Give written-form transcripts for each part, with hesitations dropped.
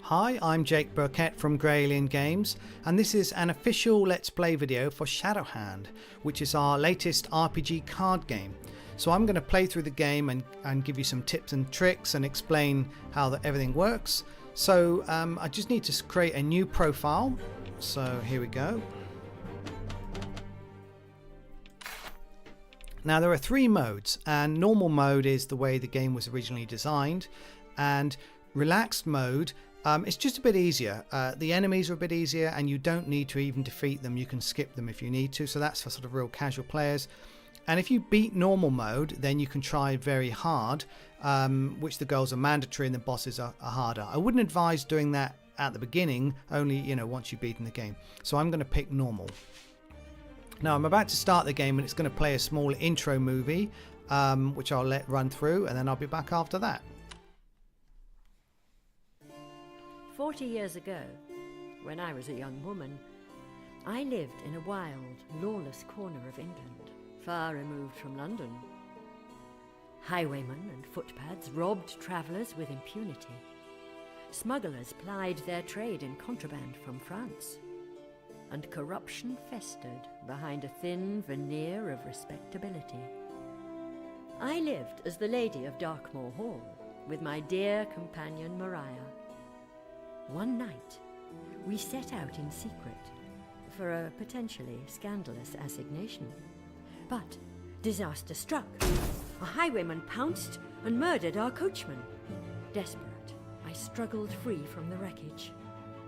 Hi, I'm Jake Birkett from Grey Alien Games, and this is an official Let's Play video for Shadowhand, which is our latest RPG card game. So I'm going to play through the game and give you some tips and tricks and explain how everything works. So I just need to create a new profile. So here we go. Now there are three modes, and normal mode is the way the game was originally designed, and relaxed mode it's just a bit easier. The enemies are a bit easier and you don't need to even defeat them. You can skip them if you need to, so that's for sort of real casual players. And if you beat normal mode, then you can try very hard, which the goals are mandatory and the bosses are harder. I wouldn't advise doing that at the beginning, only once you've beaten the game. So I'm going to pick normal. Now I'm about to start the game and it's going to play a small intro movie, which I'll let run through, and then I'll be back after that. 40 years ago, when I was a young woman, I lived in a wild, lawless corner of England, far removed from London. Highwaymen and footpads robbed travellers with impunity. Smugglers plied their trade in contraband from France. And corruption festered behind a thin veneer of respectability. I lived as the Lady of Darkmoor Hall, with my dear companion Mariah. One night, we set out in secret for a potentially scandalous assignation. But disaster struck. A highwayman pounced and murdered our coachman. Desperate, I struggled free from the wreckage.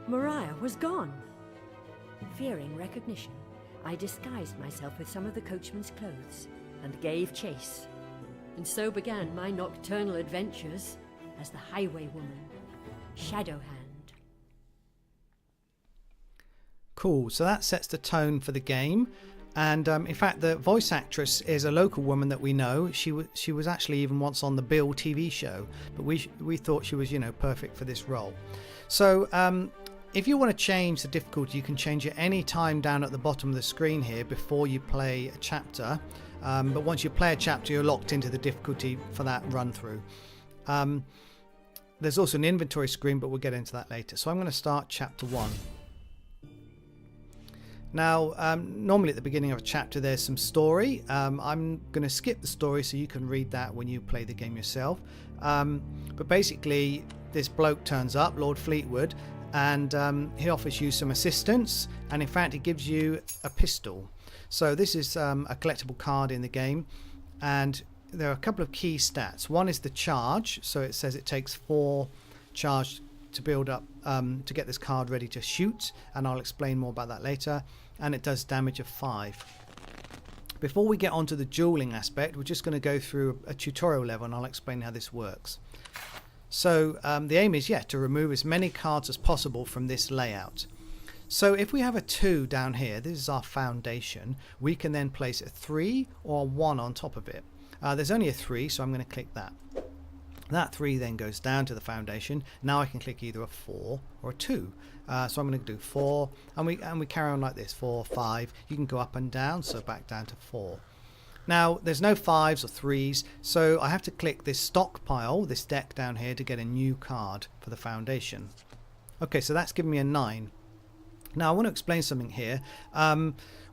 Mariah was gone. Fearing recognition, I disguised myself with some of the coachman's clothes and gave chase. And so began my nocturnal adventures as the highwaywoman, Shadowhand. Cool, so that sets the tone for the game. And in fact, the voice actress is a local woman that we know. She was actually even once on the Bill TV show, but we thought she was perfect for this role. So if you want to change the difficulty, you can change it any time down at the bottom of the screen here before you play a chapter. But once you play a chapter, you're locked into the difficulty for that run through. There's also an inventory screen, but we'll get into that later. So I'm going to start chapter 1. Now, normally at the beginning of a chapter there's some story. I'm going to skip the story so you can read that when you play the game yourself. But basically, this bloke turns up, Lord Fleetwood, and he offers you some assistance, and in fact he gives you a pistol. So this is a collectible card in the game, and there are a couple of key stats. One is the charge, so it says it takes 4 charge to build up to get this card ready to shoot, and I'll explain more about that later. And it does damage of 5. Before we get onto the dueling aspect, we're just going to go through a tutorial level and I'll explain how this works. So the aim is to remove as many cards as possible from this layout. So if we have a 2 down here, this is our foundation, we can then place a 3 or a 1 on top of it. There's only a 3, so I'm going to click that. That 3 then goes down to the foundation. Now I can click either a 4 or a 2. So I'm going to do 4, and we carry on like this. 4, 5. You can go up and down, so back down to 4. Now there's no 5s or 3s, so I have to click this stockpile, this deck down here, to get a new card for the foundation. Okay, so that's given me a 9. Now I want to explain something here.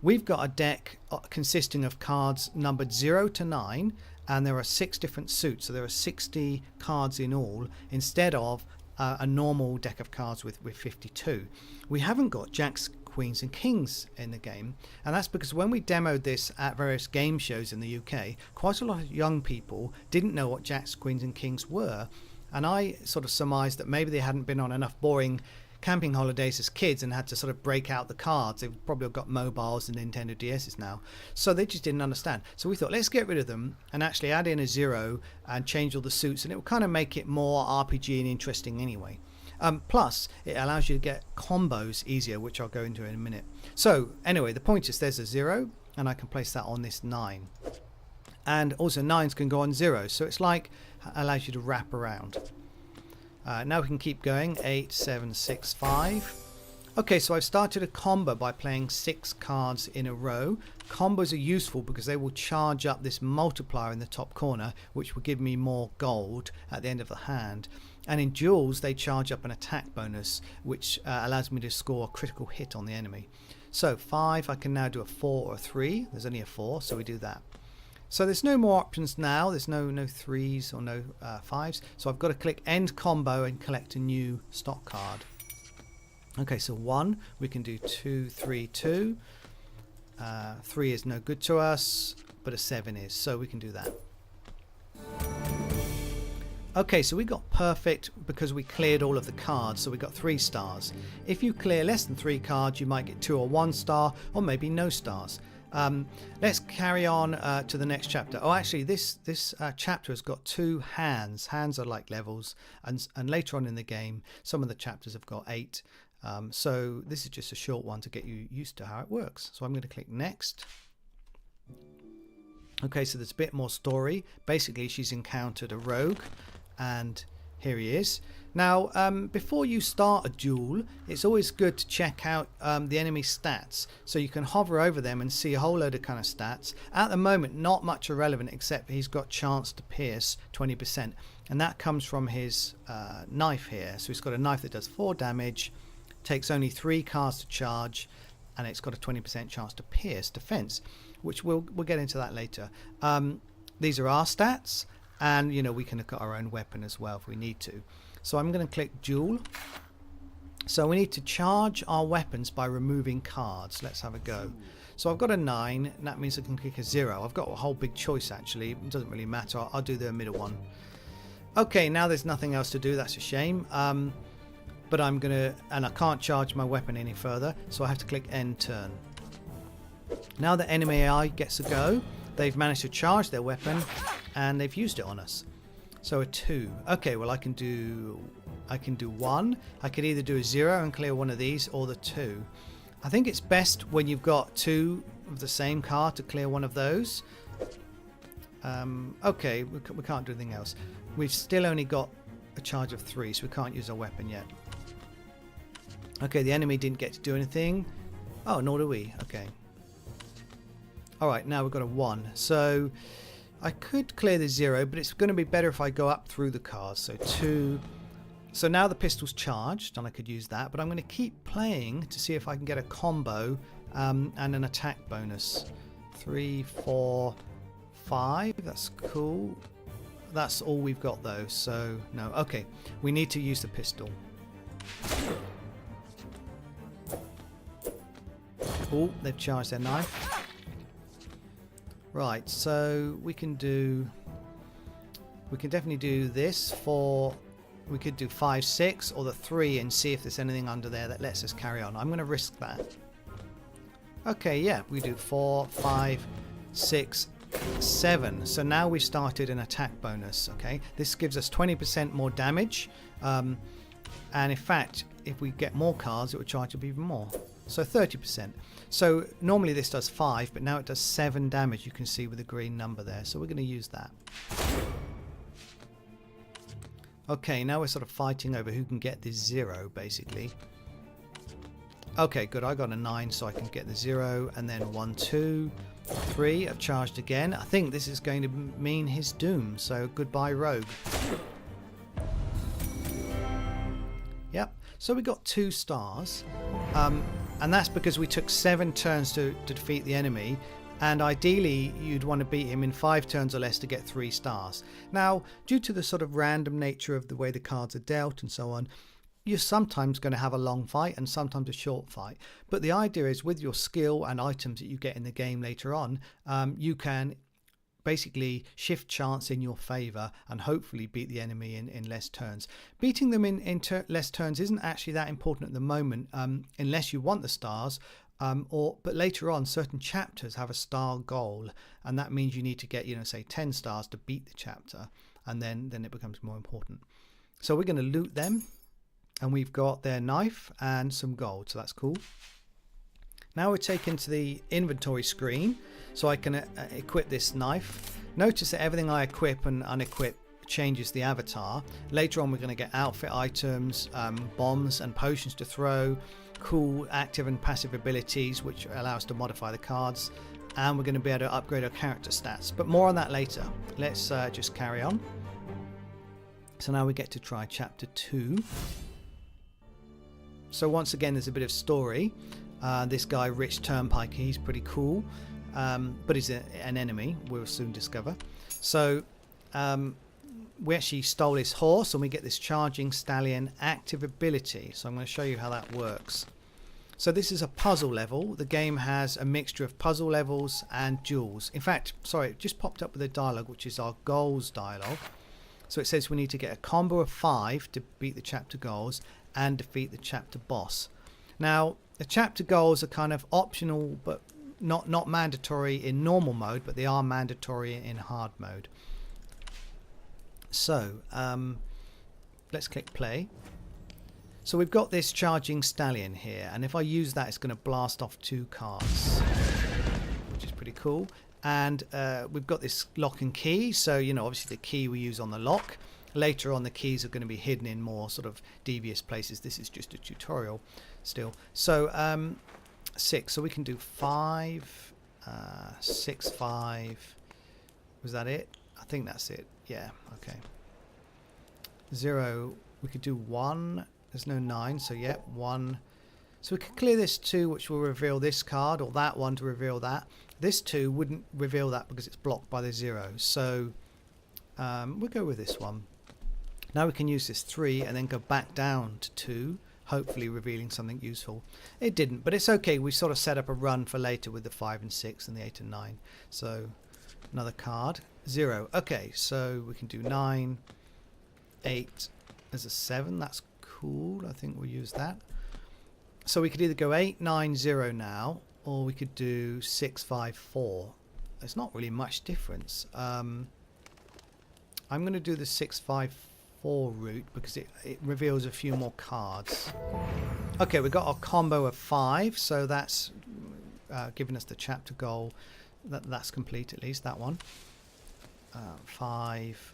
We've got a deck consisting of cards numbered 0 to 9, and there are 6 different suits, so there are 60 cards in all instead of a normal deck of cards with 52. We haven't got jacks, queens and kings in the game, and that's because when we demoed this at various game shows in the UK, quite a lot of young people didn't know what jacks, queens and kings were, and I sort of surmised that maybe they hadn't been on enough boring camping holidays as kids and had to sort of break out the cards. They've probably got mobiles and Nintendo DSs now, so they just didn't understand. So we thought, let's get rid of them and actually add in a 0 and change all the suits, and it will kind of make it more RPG and interesting anyway. Plus it allows you to get combos easier, which I'll go into in a minute. So anyway, the point is there's a 0 and I can place that on this 9, and also 9s can go on 0, so it's like allows you to wrap around. Now we can keep going. 8, 7, 6, 5. Okay, so I've started a combo by playing 6 cards in a row. Combos are useful because they will charge up this multiplier in the top corner, which will give me more gold at the end of the hand. And in duels, they charge up an attack bonus, which allows me to score a critical hit on the enemy. So 5, I can now do a 4 or a 3. There's only a 4, so we do that. So there's no more options now. There's no 3s or no 5s. So I've got to click End Combo and collect a new stock card. Okay, so 1, we can do 2, 3, 2. 3 is no good to us, but a 7 is, so we can do that. Okay, so we got perfect because we cleared all of the cards, so we got 3 stars. If you clear less than 3 cards, you might get 2 or 1 star, or maybe no stars. Let's carry on to the next chapter. Oh, actually, this chapter has got 2 hands. Hands are like levels, and later on in the game, some of the chapters have got 8. So this is just a short one to get you used to how it works. So I'm going to click Next. Okay, so there's a bit more story. Basically, she's encountered a rogue, and here he is. Now, before you start a duel, it's always good to check out the enemy stats. So you can hover over them and see a whole load of kind of stats. At the moment, not much irrelevant, except he's got chance to pierce 20%. And that comes from his knife here. So he's got a knife that does 4 damage, takes only 3 cards to charge, and it's got a 20% chance to pierce defense, which we'll get into that later. These are our stats, and you know, we can look at our own weapon as well if we need to. So I'm going to click Duel. So we need to charge our weapons by removing cards. Let's have a go. So I've got a 9, and that means I can click a 0. I've got a whole big choice actually. It doesn't really matter. I'll do the middle one. Okay, now there's nothing else to do. That's a shame. But I'm gonna, and I can't charge my weapon any further, so I have to click End Turn. Now the enemy AI gets a go. They've managed to charge their weapon, and they've used it on us. So a 2. Okay, well I can do 1. I could either do a 0 and clear one of these, or the 2. I think it's best when you've got 2 of the same card to clear one of those. Okay, we can't do anything else. We've still only got a charge of 3, so we can't use our weapon yet. Okay, the enemy didn't get to do anything. Oh, nor do we. Okay. Alright, now we've got a 1. So I could clear the 0, but it's going to be better if I go up through the cards. So 2. So now the pistol's charged, and I could use that. But I'm going to keep playing to see if I can get a combo and an attack bonus. 3, 4, 5. That's cool. That's all we've got though, so no. Okay, we need to use the pistol. Oh, they've charged their knife. Right, so we can definitely do this for, we could do 5, 6 or the 3 and see if there's anything under there that lets us carry on. I'm going to risk that. Okay, yeah, we do 4, 5, 6, 7. So now we started an attack bonus. Okay, this gives us 20% more damage, and in fact if we get more cards it would charge up even more, so 30%. So normally this does 5, but now it does 7 damage, you can see with the green number there, so we're going to use that. Okay, now we're sort of fighting over who can get this 0 basically. Okay, good, I got a 9, so I can get the 0, and then 1, 2, 3, I've charged again. I think this is going to mean his doom, so goodbye rogue. Yep, so we got 2 stars, and that's because we took 7 turns to defeat the enemy, and ideally you'd want to beat him in 5 turns or less to get 3 stars. Now, due to the sort of random nature of the way the cards are dealt and so on, you're sometimes going to have a long fight and sometimes a short fight, but the idea is with your skill and items that you get in the game later on, you can basically shift chance in your favor and hopefully beat the enemy in less turns. Beating them in less turns isn't actually that important at the moment, unless you want the stars, but later on certain chapters have a star goal, and that means you need to get, say 10 stars to beat the chapter, and then it becomes more important. So we're going to loot them. And we've got their knife and some gold, so that's cool. Now we're taken to the inventory screen, so I can equip this knife. Notice that everything I equip and unequip changes the avatar. Later on we're going to get outfit items, bombs and potions to throw, cool active and passive abilities which allow us to modify the cards, and we're going to be able to upgrade our character stats. But more on that later. Let's just carry on. So now we get to try chapter 2. So once again, there's a bit of story. This guy, Rich Turnpike, he's pretty cool, but he's an enemy, we'll soon discover. So we actually stole his horse, and we get this charging stallion active ability. So I'm going to show you how that works. So this is a puzzle level. The game has a mixture of puzzle levels and duels. In fact, sorry, it just popped up with a dialogue, which is our goals dialogue. So it says we need to get a combo of 5 to beat the chapter goals and defeat the chapter boss. Now, the chapter goals are kind of optional, but not mandatory in normal mode, but they are mandatory in hard mode. So let's click play. So we've got this charging stallion here, and if I use that, it's going to blast off 2 cards, which is pretty cool. And we've got this lock and key, so you know, obviously the key we use on the lock. Later on, the keys are going to be hidden in more sort of devious places. This is just a tutorial still. So 6, so we can do 5, 6, 5. Was that it? I think that's it. Yeah, okay. 0, we could do 1. There's no 9, so yeah, 1. So we could clear this 2, which will reveal this card, or that one to reveal that. This 2 wouldn't reveal that because it's blocked by the 0. So we'll go with this one. Now we can use this 3 and then go back down to 2, hopefully revealing something useful. It didn't, but it's okay. We sort of set up a run for later with the 5 and 6 and the 8 and 9. So another card. 0. Okay, so we can do 9, 8 as a 7. That's cool. I think we'll use that. So we could either go 8, 9, 0 now, or we could do 6, 5, 4. There's not really much difference. I'm going to do the 6, 5, 4 route because it reveals a few more cards. Okay, we've got our combo of 5, so that's giving us the chapter goal. That's complete, at least, that one. 5,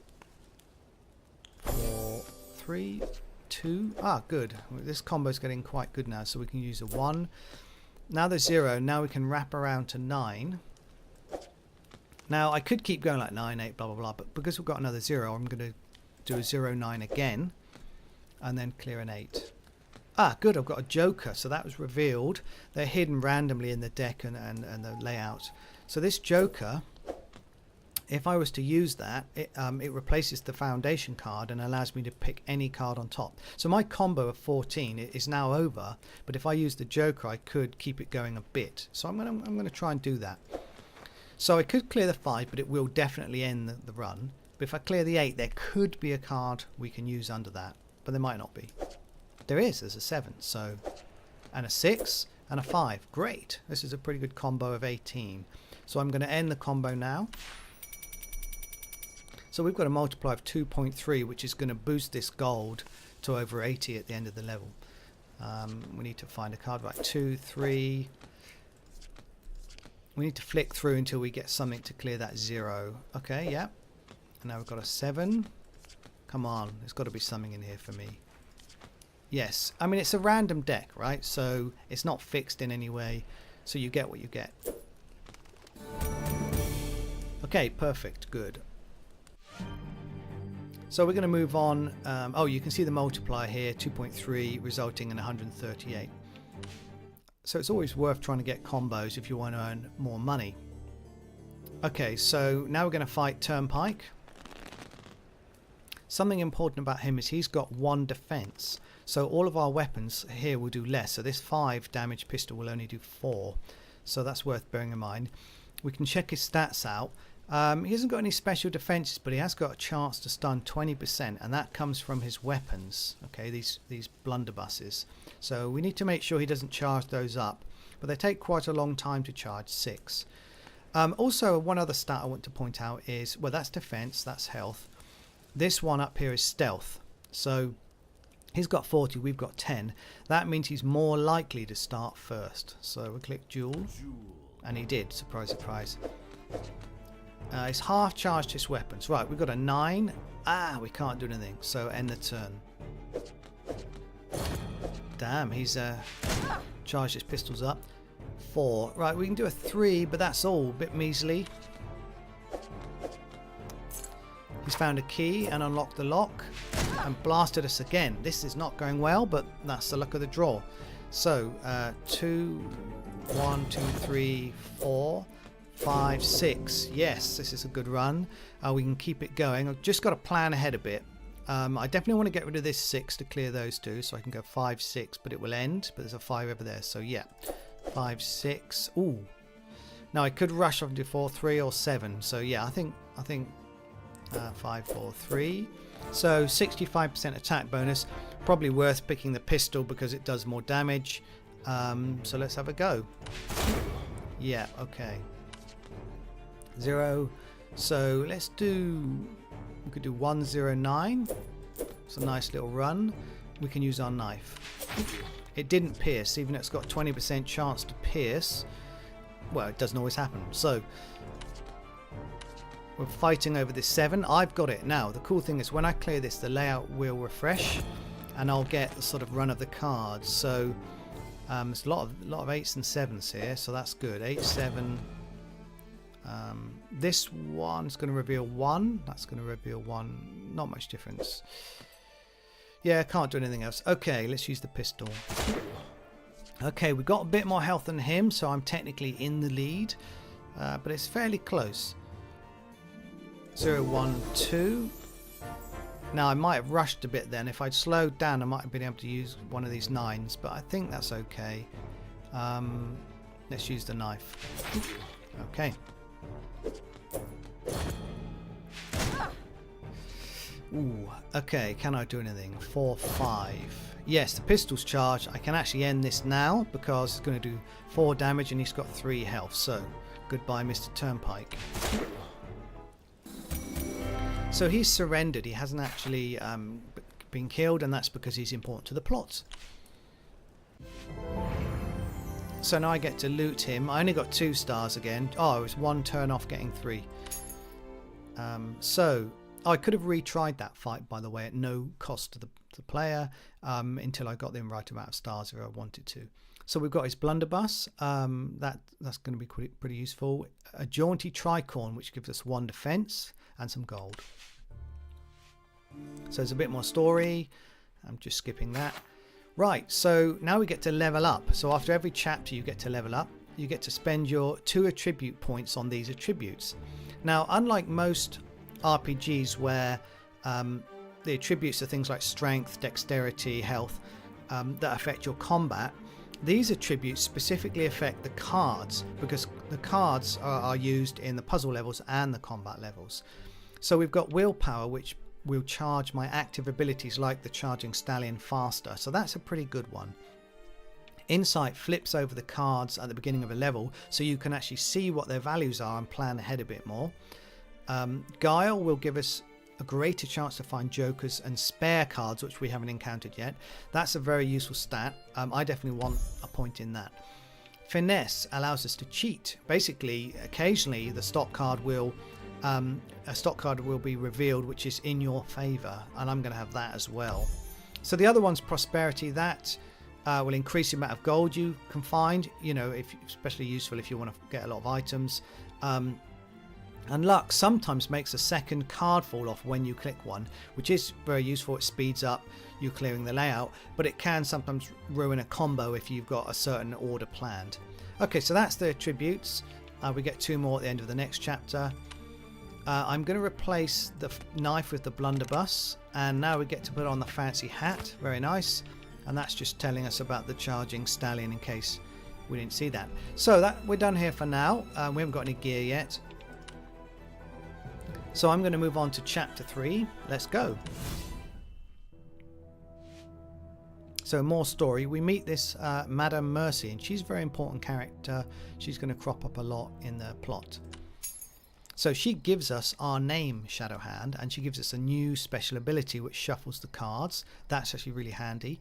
4, 3, 2. Good. This combo is getting quite good now, so we can use a 1. Now there's 0. Now we can wrap around to 9. Now I could keep going like 9, 8, blah blah blah, but because we've got another 0, I'm going to do a 0, 9 again, and then clear an 8. Good. I've got a joker, so that was revealed. They're hidden randomly in the deck and the layout. So this joker, if I was to use that, it replaces the foundation card and allows me to pick any card on top. So my combo of 14 is now over, but if I use the joker, I could keep it going a bit. So I'm going to try and do that. So I could clear the 5, but it will definitely end the run. But if I clear the 8, there could be a card we can use under that, but there might not be. There's a 7, so, and a 6 and a 5. Great. This is a pretty good combo of 18. So I'm going to end the combo now. So we've got a multiplier of 2.3, which is going to boost this gold to over 80 at the end of the level. We need to find a card. Right, 2, 3. We need to flick through until we get something to clear that 0. Okay, yeah. And now we've got a 7. Come on, there's got to be something in here for me. Yes, I mean, it's a random deck, right? So it's not fixed in any way. So you get what you get. Okay, perfect, good. So we're going to move on. You can see the multiplier here, 2.3, resulting in 138. So it's always worth trying to get combos if you want to earn more money. Okay, so now we're going to fight Turnpike. Something important about him is he's got 1 defense. So all of our weapons here will do less. So this 5 damage pistol will only do 4. So that's worth bearing in mind. We can check his stats out. He hasn't got any special defenses, but he has got a chance to stun 20%, and that comes from his weapons. Okay, these blunderbusses. So we need to make sure he doesn't charge those up, but they take quite a long time to charge. 6. Also, one other stat I want to point out is, well, that's defense, that's health. This one up here is stealth. So he's got 40, we've got 10. That means he's more likely to start first. So we click duel, and he did. Surprise, surprise. He's half charged his weapons. Right, we've got a 9. We can't do anything. So end the turn. Damn, he's charged his pistols up. 4. Right, we can do a 3, but that's all. A bit measly. He's found a key and unlocked the lock. and blasted us again. This is not going well, but that's the luck of the draw. So 2, 1, 2, 3, 4, 5, 6. Yes, this is a good run. We can keep it going. I've just got to plan ahead a bit. I definitely want to get rid of this 6 to clear those two, so I can go 5, 6, but it will end. But there's a 5 over there, so yeah, 5, 6. Ooh. Now I could rush off into 4, 3, or 7. So yeah, I think 5, 4, 3. So 65% attack bonus. Probably worth picking the pistol because it does more damage. So let's have a go. Yeah, okay. 0. So let's do. We could do 109. It's a nice little run. We can use our knife. It didn't pierce, even though it's got 20% chance to pierce. Well, it doesn't always happen. So we're fighting over this 7. I've got it now. The cool thing is when I clear this, the layout will refresh, and I'll get the sort of run of the cards. So there's a lot of 8s and 7s here, so that's good. 8, 7. This one's going to reveal 1. That's going to reveal 1. Not much difference. Yeah, I can't do anything else. Okay, let's use the pistol. Okay, we've got a bit more health than him, so I'm technically in the lead, but it's fairly close. 0, 1, 2. Now I might have rushed a bit then. If I'd slowed down, I might have been able to use one of these 9s, but I think that's okay. Let's use the knife. Okay. Ooh, okay, can I do anything? 4, 5. Yes, the pistol's charged. I can actually end this now because it's going to do 4 damage and he's got 3 health. So, goodbye, Mr. Turnpike. So he's surrendered. He hasn't actually been killed, and that's because he's important to the plot. So now I get to loot him. I only got 2 stars again. Oh, it was 1 turn off getting 3. I could have retried that fight, by the way, at no cost to the player until I got the right amount of stars if I wanted to. So we've got his blunderbuss. That's going to be pretty useful. A jaunty tricorn, which gives us 1 defense and some gold. So there's a bit more story. I'm just skipping that. Right, so now we get to level up. So after every chapter you get to level up. You get to spend your 2 attribute points on these attributes. Now, unlike most RPGs where the attributes are things like strength, dexterity, health that affect your combat, these attributes specifically affect the cards because the cards are used in the puzzle levels and the combat levels. So we've got willpower, which will charge my active abilities like the charging stallion faster, so that's a pretty good one. Insight flips over the cards at the beginning of a level so you can actually see what their values are and plan ahead a bit more. Guile will give us a greater chance to find jokers and spare cards, which we haven't encountered yet. That's a very useful stat. I definitely want a point in that. Finesse allows us to cheat. Basically, occasionally the stock card will be revealed which is in your favor, and I'm going to have that as well. So the other one's prosperity. That will increase the amount of gold you can find, especially useful if you want to get a lot of items. And luck sometimes makes a second card fall off when you click one, which is very useful. It speeds up you clearing the layout, but it can sometimes ruin a combo if you've got a certain order planned. Okay, so that's the attributes. We get 2 more at the end of the next chapter. I'm going to replace the knife with the blunderbuss, and now we get to put on the fancy hat. Very nice. And that's just telling us about the charging stallion in case we didn't see that. So that we're done here for now. We haven't got any gear yet. So I'm going to move on to chapter 3. Let's go. So more story. We meet this Madame Mercy, and she's a very important character. She's going to crop up a lot in the plot. So she gives us our name, Shadowhand, and she gives us a new special ability which shuffles the cards. That's actually really handy.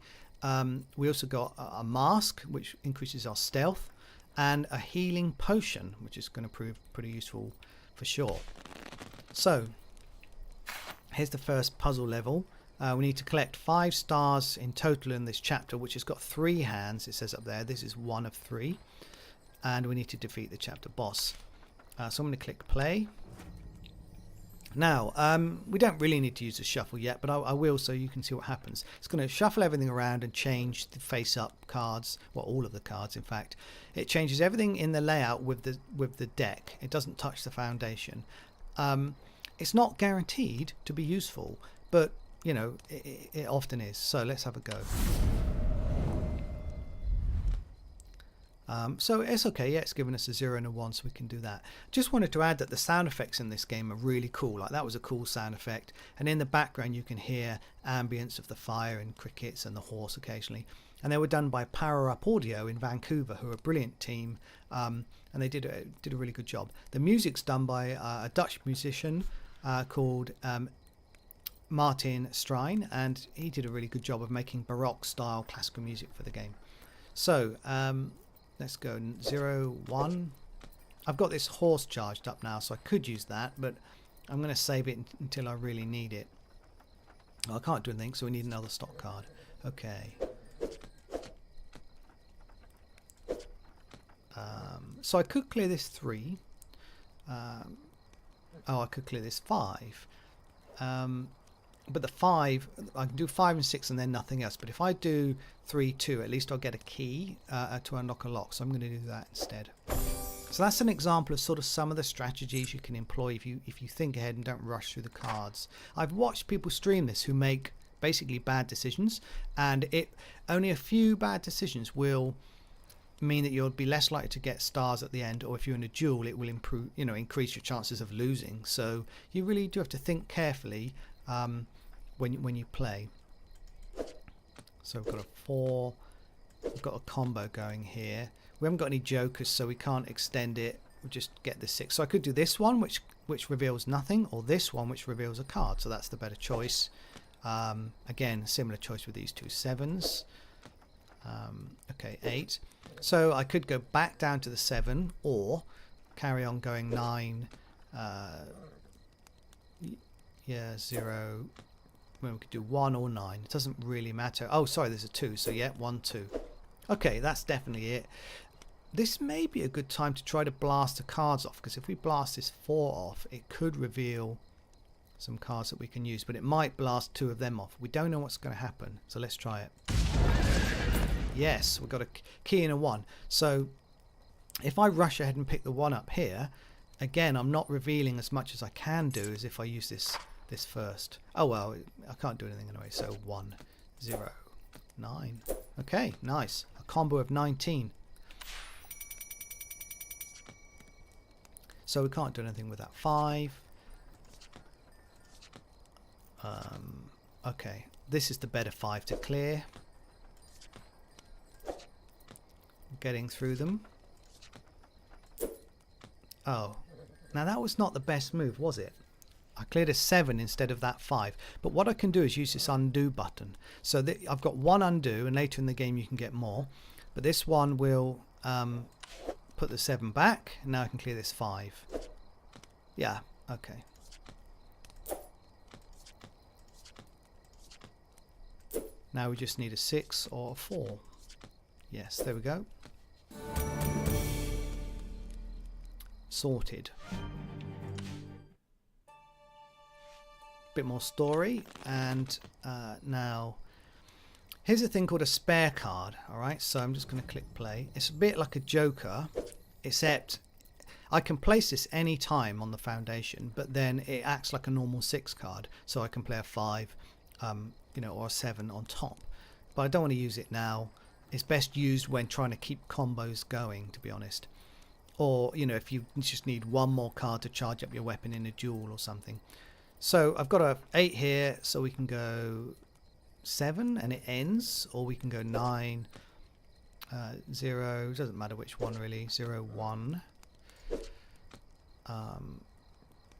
We also got a mask which increases our stealth, and a healing potion which is going to prove pretty useful for sure. So here's the first puzzle level. We need to collect 5 stars in total in this chapter, which has got 3 hands. It says up there this is 1 of 3, and we need to defeat the chapter boss. So I'm going to click play. Now, we don't really need to use the shuffle yet, but I will so you can see what happens. It's going to shuffle everything around and change the face-up cards, well, all of the cards, in fact. It changes everything in the layout with the deck. It doesn't touch the foundation. It's not guaranteed to be useful, but, you know, it often is. So let's have a go. So it's okay, yeah, it's given us a 0 and a 1, so we can do that. Just wanted to add that the sound effects in this game are really cool. Like, that was a cool sound effect, and in the background you can hear ambience of the fire and crickets and the horse occasionally, and they were done by Power Up Audio in Vancouver, who are a brilliant team, and they did a really good job. The music's done by a Dutch musician called Martin Strijn, and he did a really good job of making Baroque style classical music for the game. So let's go 0, 1. I've got this horse charged up now, so I could use that, but I'm going to save it until I really need it. Well, I can't do anything, so we need another stock card. Okay. So I could clear this 3. I could clear this 5. But the 5, I can do 5 and 6 and then nothing else. But if I do 3, 2, at least I'll get a key to unlock a lock. So I'm going to do that instead. So that's an example of sort of some of the strategies you can employ if you think ahead and don't rush through the cards. I've watched people stream this who make basically bad decisions, and only a few bad decisions will mean that you'll be less likely to get stars at the end, or if you're in a duel it will improve, increase your chances of losing. So you really do have to think carefully when you play. So we've got a 4, we've got a combo going here. We haven't got any jokers, so we can't extend it. We'll just get the 6. So I could do this one, which reveals nothing, or this one, which reveals a card. So that's the better choice. Again, similar choice with these two 7s. Okay, 8. So I could go back down to the 7, or carry on going 9. Yeah, 0. Well, we could do 1 or 9. It doesn't really matter. Oh, sorry, there's a 2. So yeah, 1, 2. Okay, that's definitely it. This may be a good time to try to blast the cards off, because if we blast this 4 off, it could reveal some cards that we can use, but it might blast 2 of them off. We don't know what's going to happen, so let's try it. Yes, we've got a key and a 1. So if I rush ahead and pick the 1 up here, again, I'm not revealing as much as I can do as if I use this first. Oh well, I can't do anything anyway. So 1, 0, 9. Okay, nice. A combo of 19. So we can't do anything with that 5. Okay, this is the better 5 to clear. Getting through them. Oh, now that was not the best move, was it? I cleared a 7 instead of that 5. But what I can do is use this undo button. So I've got 1 undo, and later in the game you can get more. But this one will put the 7 back, and now I can clear this 5. Yeah, okay. Now we just need a 6 or a 4. Yes, there we go. Sorted. Bit more story, and now here's a thing called a spare card. Alright, so I'm just going to click play. It's a bit like a joker, except I can place this any time on the foundation, but then it acts like a normal 6 card, so I can play a 5 or a 7 on top. But I don't want to use it now. It's best used when trying to keep combos going, to be honest. Or, if you just need 1 more card to charge up your weapon in a duel or something. So I've got a 8 here, so we can go 7 and it ends, or we can go 9, 0, doesn't matter which one really, 0, 1.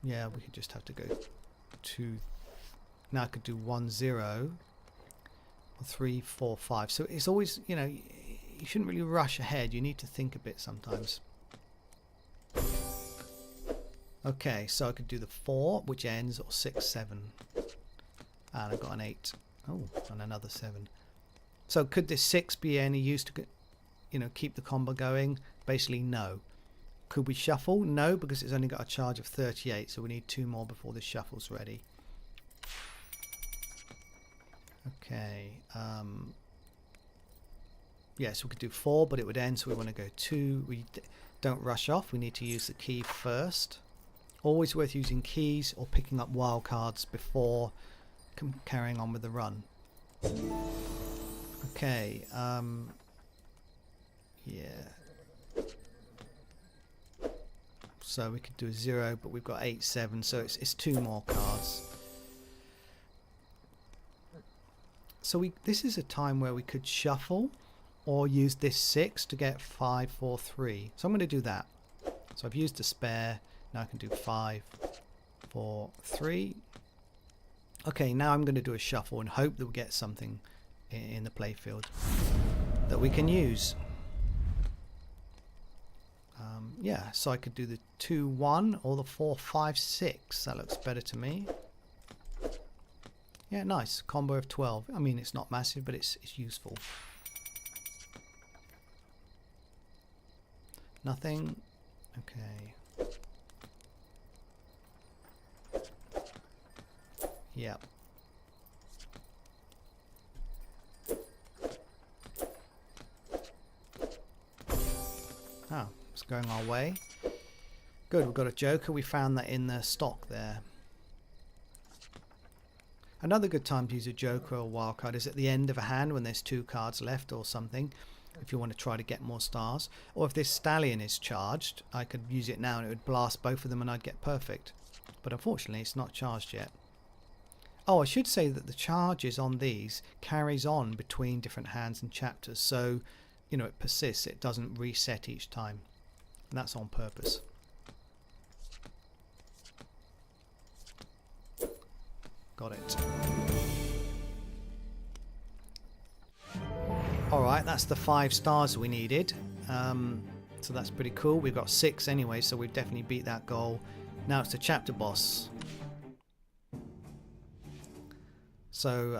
Yeah, we could just have to go 2. Now I could do 1, 0, 3, 4, 5. So it's always, you shouldn't really rush ahead. You need to think a bit sometimes. Okay, so I could do the 4, which ends, or 6, 7. And I've got an 8. Oh, and another 7. So could this 6 be any use to, keep the combo going? Basically, no. Could we shuffle? No, because it's only got a charge of 38, so we need 2 more before the shuffle's ready. Okay. Yes, we could do 4, but it would end, so we want to go 2. We don't rush off. We need to use the key first. Always worth using keys or picking up wild cards before carrying on with the run. Okay. Yeah. So we could do a 0, but we've got 8, 7, so it's 2 more cards. So this is a time where we could shuffle or use this 6 to get 5, 4, 3. So I'm going to do that. So I've used a spare. Now I can do 5, 4, 3. Okay, now I'm going to do a shuffle and hope that we get something in the playfield that we can use. Yeah, so I could do the 2, 1 or the 4, 5, 6. That looks better to me. Yeah, nice. Combo of 12. I mean, it's not massive, but it's useful. Nothing. Okay. Yep. Oh, it's going our way. Good, we've got a joker. We found that in the stock there. Another good time to use a joker or wildcard is at the end of a hand when there's 2 cards left or something, if you want to try to get more stars. Or if this stallion is charged, I could use it now and it would blast both of them and I'd get perfect. But unfortunately it's not charged yet. Oh, I should say that the charges on these carries on between different hands and chapters, so you know it persists, it doesn't reset each time, and that's on purpose. Got it. Alright, that's the 5 stars we needed, so that's pretty cool. We've got 6 anyway, so we've definitely beat that goal. Now it's the chapter boss. So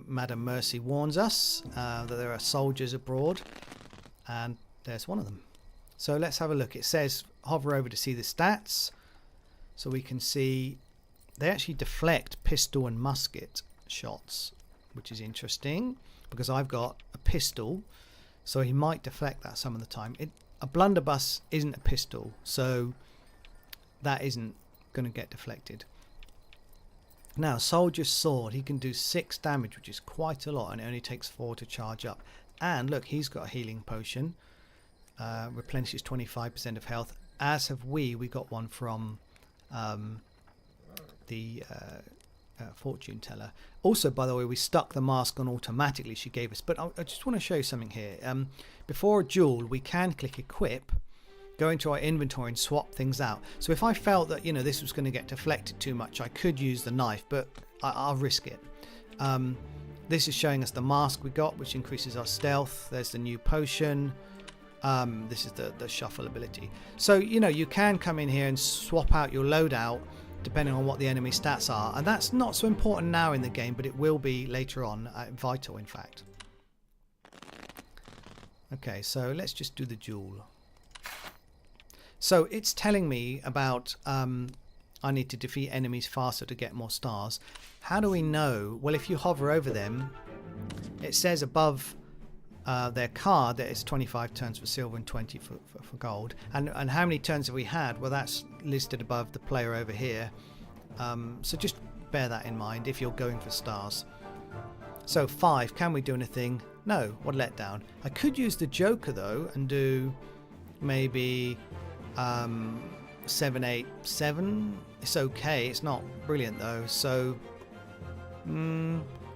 Madam Mercy warns us that there are soldiers abroad, and there's one of them. So let's have a look. It says hover over to see the stats, so we can see they actually deflect pistol and musket shots, which is interesting because I've got a pistol, so he might deflect that some of the time. A blunderbuss isn't a pistol, so that isn't going to get deflected. Now, Soldier's Sword, he can do 6 damage, which is quite a lot, and it only takes 4 to charge up. And look, he's got a healing potion, replenishes 25% of health, as have we. We got one from the fortune teller. Also, by the way, we stuck the mask on automatically she gave us, but I just want to show you something here. Before a duel, we can click equip, go into our inventory and swap things out. So if I felt that, you know, this was going to get deflected too much, I could use the knife, but I'll risk it. This is showing us the mask we got, which increases our stealth. There's the new potion. This is the shuffle ability. So, you know, you can come in here and swap out your loadout depending on what the enemy stats are. And that's not so important now in the game, but it will be later on, vital in fact. Okay, so let's just do the duel. So it's telling me about I need to defeat enemies faster to get more stars. How do we know? Well, if you hover over them, it says above their card that it's 25 turns for silver and 20 for gold. And how many turns have we had? Well, that's listed above the player over here. So just bear that in mind if you're going for stars. So 5, can we do anything? No, what a letdown. I could use the Joker though and do maybe 7, 8, 7. It's okay, it's not brilliant though, so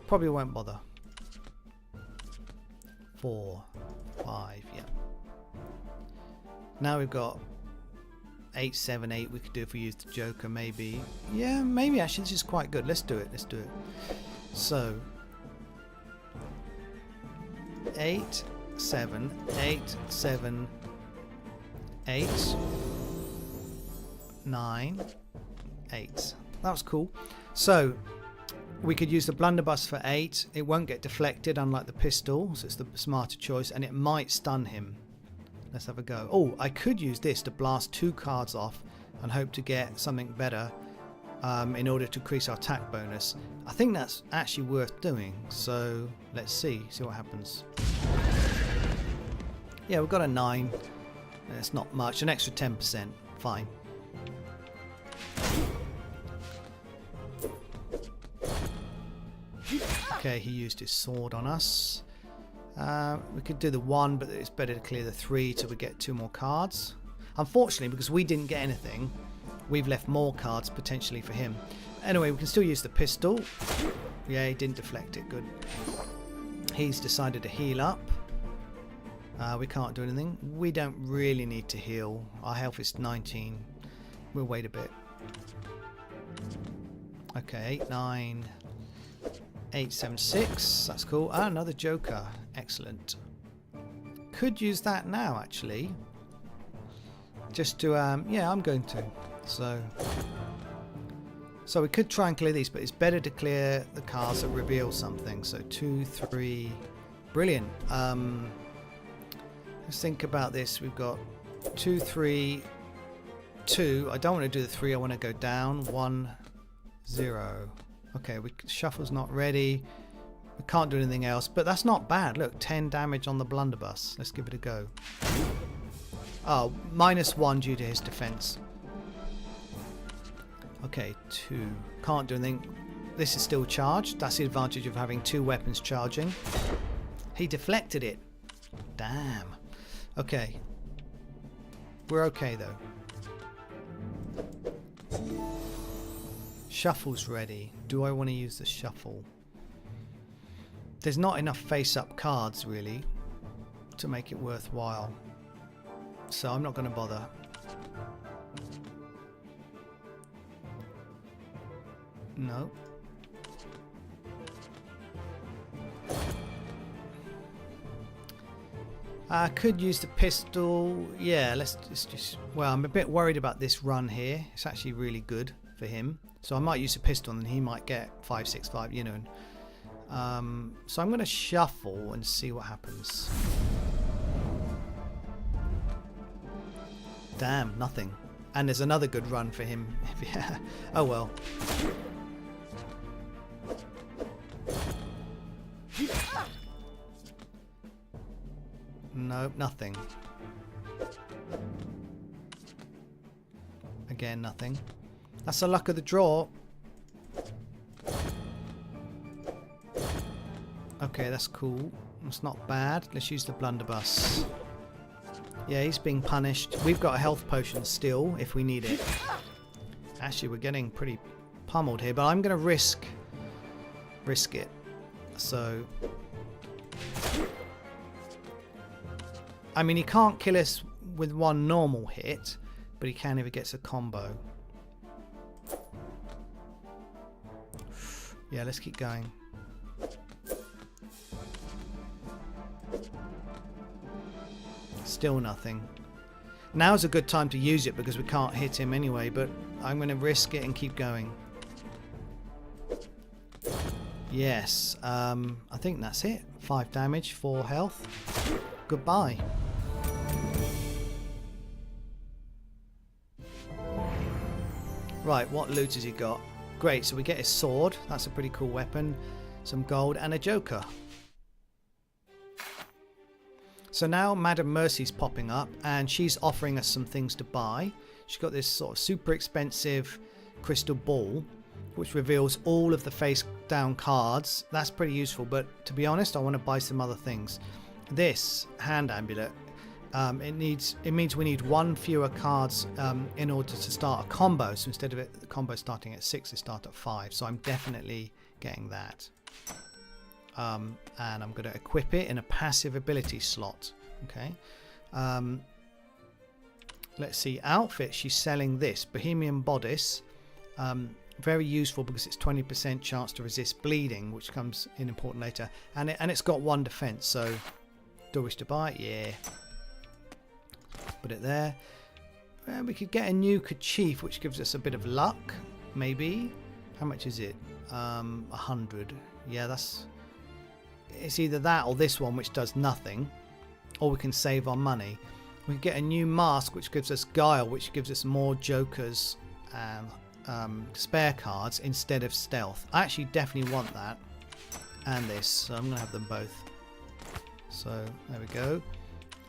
probably won't bother. 4, 5, yeah. Now we've got 8, 7, 8 we could do if we use the Joker maybe. Yeah, maybe actually this is quite good. Let's do it, let's do it. So 8, 7, 8, 7, 8, 9, 8. That was cool. So we could use the blunderbuss for 8. It won't get deflected unlike the pistol, so it's the smarter choice, and it might stun him. Let's have a go. Oh, I could use this to blast 2 cards off and hope to get something better in order to increase our attack bonus. I think that's actually worth doing. So let's see what happens. Yeah, we've got a 9. It's not much. An extra 10%. Fine. Okay, he used his sword on us. We could do the 1, but it's better to clear the 3 till we get 2 more cards. Unfortunately, because we didn't get anything, we've left more cards potentially for him. Anyway, we can still use the pistol. Yeah, he didn't deflect it. Good. He's decided to heal up. We can't do anything. We don't really need to heal. Our health is 19. We'll wait a bit. Okay, 8, 9, 8, 7, 6. That's cool. Ah, another Joker. Excellent. Could use that now, actually. Just to, yeah, I'm going to. So we could try and clear these, but it's better to clear the cards that reveal something. So 2, 3. Brilliant. Let's think about this. We've got 2, 3, 2. I don't want to do the 3. I want to go down. 1, 0. Okay, shuffle's not ready. We can't do anything else, but that's not bad. Look, 10 damage on the blunderbuss. Let's give it a go. Oh, -1 due to his defense. Okay, 2. Can't do anything. This is still charged. That's the advantage of having 2 weapons charging. He deflected it. Damn. Okay. We're okay, though. Shuffle's ready. Do I want to use the shuffle? There's not enough face-up cards, really, to make it worthwhile. So I'm not going to bother. No. I could use the pistol. Yeah, let's just... Well, I'm a bit worried about this run here. It's actually really good for him. So I might use a pistol and he might get 5, 6, 5, you know. So I'm going to shuffle and see what happens. Damn, nothing. And there's another good run for him. Yeah. Oh well. Nope, nothing. Again, nothing. That's the luck of the draw. Okay, that's cool. That's not bad. Let's use the blunderbuss. Yeah, he's being punished. We've got a health potion still if we need it. Actually, we're getting pretty pummeled here, but I'm going to risk it. So, I mean, he can't kill us with 1 normal hit, but he can if he gets a combo. Yeah, let's keep going. Still nothing. Now's a good time to use it because we can't hit him anyway, but I'm going to risk it and keep going. Yes, I think that's it. 5 damage, 4 health. Goodbye. Right, what loot has he got? Great, so we get his sword. That's a pretty cool weapon. Some gold and a joker. So now Madame Mercy's popping up and she's offering us some things to buy. She's got this sort of super expensive crystal ball which reveals all of the face down cards. That's pretty useful, but to be honest, I want to buy some other things. This hand amulet, it means we need 1 fewer cards in order to start a combo. So instead of the combo starting at 6, it starts at 5. So I'm definitely getting that. And I'm going to equip it in a passive ability slot. Okay. Let's see. Outfit. She's selling this Bohemian Bodice. Very useful because it's 20% chance to resist bleeding, which comes in important later. And it's got 1 defense. So, do I wish to buy it? Yeah. Put it there. We could get a new kerchief, which gives us a bit of luck. Maybe. How much is it? 100. Yeah, that's... It's either that or this one, which does nothing, or we can save our money. We get a new mask which gives us guile, which gives us more jokers and spare cards instead of stealth. I actually definitely want that and this, so I'm going to have them both. So there we go.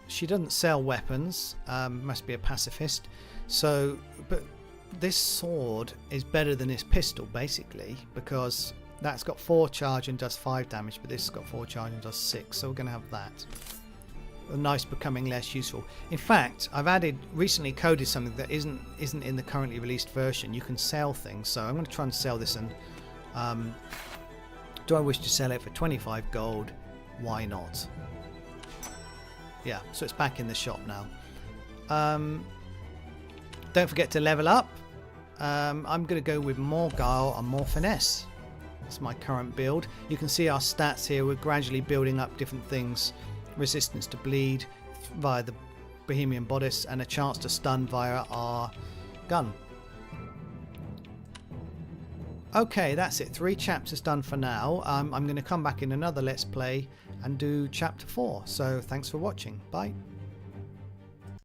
She doesn't sell weapons, must be a pacifist. So, but this sword is better than this pistol basically, because that's got 4 charge and does 5 damage, but this has got 4 charge and does 6, so we're going to have that. A nice becoming less useful. In fact, I've recently coded something that isn't in the currently released version. You can sell things, so I'm going to try and sell this. And do I wish to sell it for 25 gold? Why not? Yeah, so it's back in the shop now. Don't forget to level up. I'm going to go with more guile and more finesse. That's my current build. You can see our stats here. We're gradually building up different things. Resistance to bleed via the Bohemian Bodice and a chance to stun via our gun. Okay, that's it. 3 chapters done for now. I'm going to come back in another Let's Play and do chapter 4. So thanks for watching. Bye.